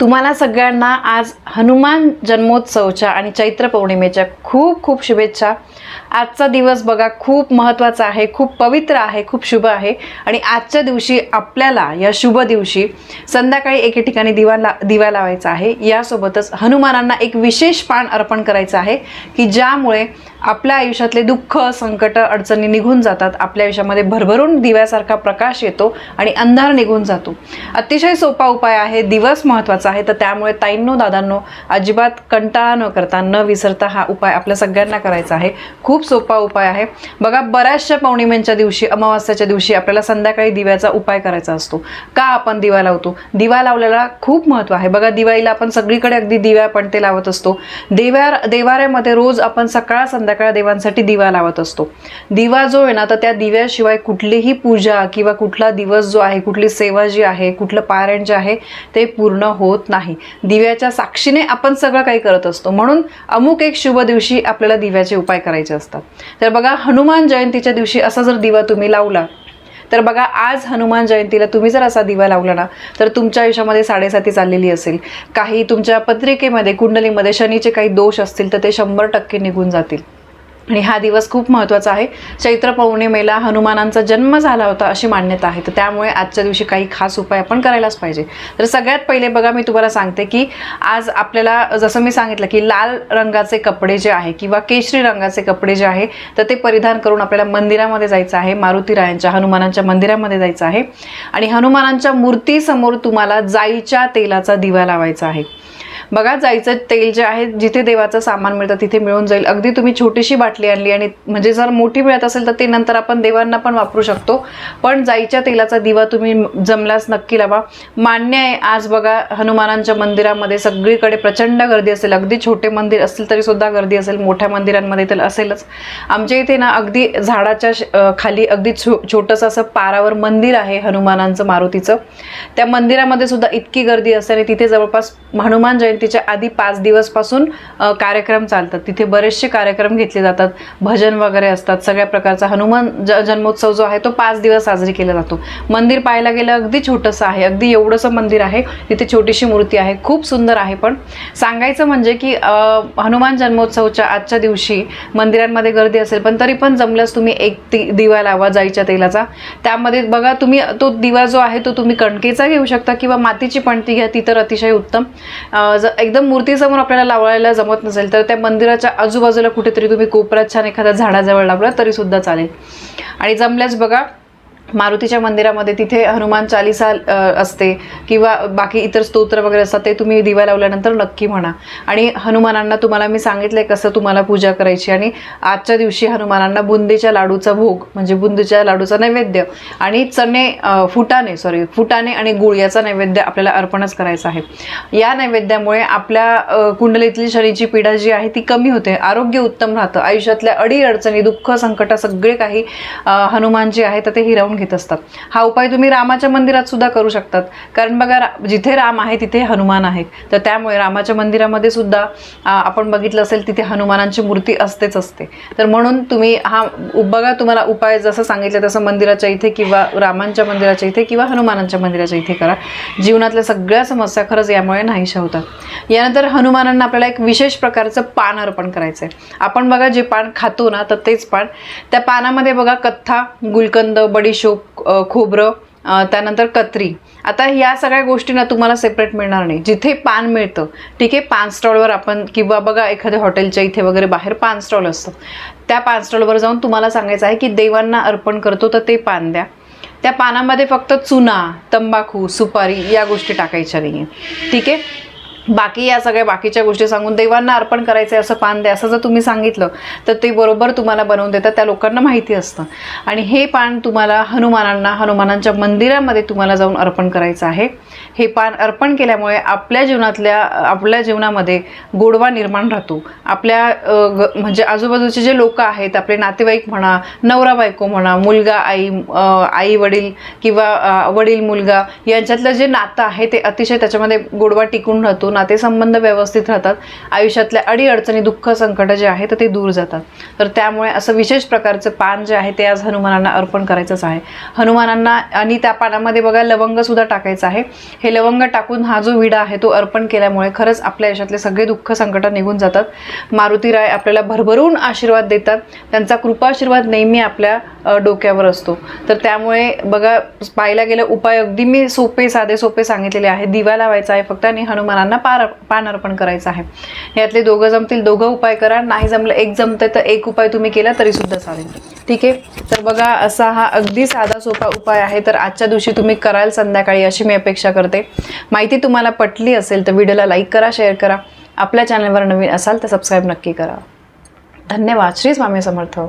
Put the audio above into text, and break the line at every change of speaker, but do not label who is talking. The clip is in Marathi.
तुम्हाला सगळ्यांना आज हनुमान जन्मोत्सवच्या आणि चैत्र पौर्णिमेच्या खूप खूप शुभेच्छा। आजचा दिवस बघा खूप महत्त्वाचा आहे, खूप पवित्र आहे, खूप शुभ आहे आणि आजच्या दिवशी आपल्याला या शुभ दिवशी संध्याकाळी एके ठिकाणी दिवा लावायचा आहे। यासोबतच हनुमानांना एक विशेष पान अर्पण करायचं आहे की ज्यामुळे आपल्या आयुष्यातले दुःख, संकट, अडचणी निघून जातात। आपल्या आयुष्यामध्ये भरभरून दिव्यासारखा प्रकाश येतो आणि अंधार निघून जातो। अतिशय सोपा उपाय आहे, दिवस महत्त्वाचा आहे, तर त्यामुळे ताईंनो दादांनो अजिबात कंटाळा न करता न विसरता हा उपाय आपल्या सगळ्यांना करायचा आहे। खूप सोपा उपाय आहे बघा। बऱ्याचशा पौर्णिमेच्या दिवशी, अमावास्येच्या दिवशी आपल्याला संध्याकाळी दिव्याचा उपाय करायचा असतो। का आपण दिवा लावतो? दिवा लावलेला खूप महत्त्व आहे बघा। दिवाळीला आपण सगळीकडे अगदी दिव्या पण ते लावत असतो। देवाऱ्यामध्ये रोज आपण सकाळ संध्याकाळ देवांसाठी दिवा लावत असतो। दिवा जो आहे ना, तर त्या दिव्याशिवाय कुठलीही पूजा किंवा कुठला दिवस जो आहे, कुठली सेवा जी आहे, कुठलं पारायण जे आहे ते पूर्ण होत नाही। दिव्याच्या साक्षीने आपण सगळं काही करत असतो, म्हणून अमुक एक शुभ दिवशी आपल्याला दिव्याचे उपाय करायचे असतात। तर बघा, हनुमान जयंतीच्या दिवशी असा जर दिवा तुम्ही लावला तर बघा, आज हनुमान जयंतीला तुम्ही जर असा दिवा लावला ना, तर तुमच्या आयुष्यामध्ये 7.5 चाललेली असेल, काही तुमच्या पत्रिकेमध्ये, कुंडलीमध्ये शनीचे काही दोष असतील तर ते 100% निघून जातील। आणि हा दिवस खूप महत्त्वाचा आहे। चैत्र पौर्णिमेला हनुमानांचा जन्म झाला होता अशी मान्यता आहे, तर त्यामुळे आजच्या दिवशी काही खास उपाय आपण करायलाच पाहिजे। तर सगळ्यात पहिले बघा, मी तुम्हाला सांगते की आज आपल्याला जसं मी सांगितलं की लाल रंगाचे कपडे जे आहे किंवा केशरी रंगाचे कपडे जे आहे तर ते परिधान करून आपल्याला मंदिरामध्ये जायचं आहे। मारुतीरायांच्या, हनुमानांच्या मंदिरामध्ये जायचं आहे आणि हनुमानांच्या मूर्तीसमोर तुम्हाला जाईच्या तेलाचा दिवा लावायचा आहे। बघा, जायचं तेल जे आहे जिथे देवाचं सामान मिळतं तिथे मिळून जाईल। अगदी तुम्ही छोटीशी बाटली आणली आणि म्हणजे जर मोठी मिळत असेल तर ते नंतर आपण देवांना पण वापरू शकतो, पण जायच्या तेलाचा दिवा तुम्ही जमल्यास नक्की लावा। मान्य आहे, आज बघा हनुमानांच्या मंदिरामध्ये सगळीकडे प्रचंड गर्दी असेल। अगदी छोटे मंदिर असतील तरी सुद्धा गर्दी असेल, मोठ्या मंदिरांमध्ये तर असेलच। आमच्या इथे ना अगदी झाडाच्या खाली अगदी छोटंसं असं पारावर मंदिर आहे हनुमानांचं, मारुतीचं। त्या मंदिरामध्ये सुद्धा इतकी गर्दी असते आणि तिथे जवळपास हनुमान जयंतीच्या आधी 5 दिवसपासून कार्यक्रम चालतात। तिथे बरेचसे कार्यक्रम घेतले जातात, भजन वगैरे असतात। सगळ्या प्रकारचा हनुमान जन्मोत्सव जो आहे तो 5 दिवस साजरी केला जातो। मंदिर पाहायला गेलं अगदी छोटंसं आहे, अगदी एवढंसं मंदिर आहे, तिथे छोटीशी मूर्ती आहे, खूप सुंदर आहे। पण सांगायचं म्हणजे की हनुमान जन्मोत्सवच्या आजच्या दिवशी मंदिरांमध्ये गर्दी असेल, पण तरी पण जमल्यास तुम्ही एक दिवा लावा जाईच्या तेलाचा। त्यामध्ये बघा, तुम्ही तो दिवा जो आहे तो तुम्ही कणकेचा घेऊ शकता किंवा मातीची पणती घ्या, ती तर अतिशय उत्तम। एकदम मूर्तीसमोर आपल्याला लावायला जमत नसेल तर त्या मंदिराच्या आजूबाजूला कुठेतरी तुम्ही कोपऱ्यात छान एखाद्या झाडाजवळ लावला तरी सुद्धा चालेल। आणि जमल्यास बघा, मारुतीच्या मंदिरामध्ये तिथे हनुमान चालीसा असते किंवा बाकी इतर स्तोत्र वगैरे असतात, ते तुम्ही दिवा लावल्यानंतर नक्की म्हणा। आणि हनुमानांना तुम्हाला मी सांगितलंय कसं तुम्हाला पूजा करायची। आणि आजच्या दिवशी हनुमानांना बुंदीच्या लाडूचा भोग म्हणजे बुंदीच्या लाडूचा नैवेद्य आणि फुटाणे आणि गुळ याचा नैवेद्य आपल्याला अर्पणच करायचा आहे। या नैवेद्यामुळे आपल्या कुंडलीतली शनीची पीडा जी आहे ती कमी होते, आरोग्य उत्तम राहतं। आयुष्यातल्या अडीअडचणी, दुःख, संकट सगळे काही हनुमान जे आहे तर ते हिरावून घेत असतात। हा उपाय तुम्ही रामाच्या मंदिरात सुद्धा करू शकतात, कारण बघा जिथे राम आहे तिथे हनुमान आहे, तर त्यामुळे रामाच्या मंदिरामध्ये सुद्धा आपण बघितलं असेल तिथे हनुमानांची मूर्ती असतेच असते। तर म्हणून तुम्ही हा बघा, तुम्हाला उपाय जसं सांगितलं तसं मंदिराच्या इथे किंवा रामांच्या मंदिराच्या इथे किंवा हनुमानांच्या मंदिराच्या इथे करा। जीवनातल्या सगळ्या समस्या खरंच यामुळे नाहीशा होतात। यानंतर हनुमानांना आपल्याला एक विशेष प्रकारचं पान अर्पण करायचं आहे। आपण बघा जे पान खातो ना, तर तेच पान, त्या पानामध्ये बघा कथ्था, गुलकंद, बडीशोप, खोबरं, त्यानंतर कत्री। आता या सगळ्या गोष्टी ना तुम्हाला सेपरेट मिळणार नाही, जिथे पान मिळतं, ठीक आहे, पान स्टॉलवर आपण किंवा बघा एखाद्या हॉटेलच्या इथे वगैरे बाहेर पान स्टॉल असतं, त्या पान स्टॉलवर जाऊन तुम्हाला सांगायचं आहे की देवांना अर्पण करतो तर ते पान द्या। त्या पानामध्ये फक्त चुना, तंबाखू, सुपारी या गोष्टी टाकायच्या नाही, ठीक आहे। बाकी या सगळ्या बाकीच्या गोष्टी सांगून देवांना अर्पण करायचं आहे असं पान द्या, असं जर तुम्ही सांगितलं तर ते बरोबर तुम्हाला बनवून देतात, त्या लोकांना माहिती असतं। आणि हे पान तुम्हाला हनुमानांच्या मंदिरामध्ये तुम्हाला जाऊन अर्पण करायचं आहे। हे पान अर्पण केल्यामुळे आपल्या जीवनामध्ये गोडवा निर्माण राहतो। आपल्या म्हणजे आजूबाजूचे जे लोक आहेत, आपले नातेवाईक म्हणा, नवरा बायको म्हणा, मुलगा आई वडील किंवा वडील मुलगा यांच्यातलं जे नातं आहे ते अतिशय त्याच्यामध्ये गोडवा टिकून राहतो, होतो, नातेसंबंध व्यवस्थित राहतात, आयुष्यातल्या अडीअडचणी, दुःख, संकट जे आहे तर ते दूर जातात. तर त्यामुळे असं विशेष प्रकारचं पान जे आहे ते आज हनुमानांना अर्पण करायचंच आहे. हनुमानांना आणि त्या पानामध्ये बघा लवंगसुद्धा टाकायचं आहे. हे लवंग टाकून हा जो विडा आहे तो अर्पण केल्यामुळे खरंच आपल्या आयुष्यातले सगळे दुःख संकट निघून जातात. मारुतीराय आपल्याला भरभरून आशीर्वाद देतात. त्यांचा कृपाशीर्वाद नेहमी आपल्या डोक्यावर असतो. तर त्यामुळे बघा पाहायला गेलं उपाय अगदी मी साधे सोपे सांगितलेले आहे. दिवा लावायचा आहे फक्त आणि हनुमानांना पान अर्पण करायचं आहे. यातले दोघं जमतील दोघं उपाय करा, नाही जमलं एक जमतंय तर एक उपाय तुम्ही केला तरी सुद्धा चालेल. ठीक आहे. तर बघा असा हा अगदी साधा सोपा उपाय आहे. तर आजच्या दिवशी तुम्ही कराल संध्याकाळी अशी मी अपेक्षा करते. माहिती तुम्हाला पटली असेल तर व्हिडिओला लाईक करा, शेअर करा. आपल्या चॅनलवर नवीन असाल तर सबस्क्राईब नक्की करा. धन्यवाद. श्री स्वामी समर्थ.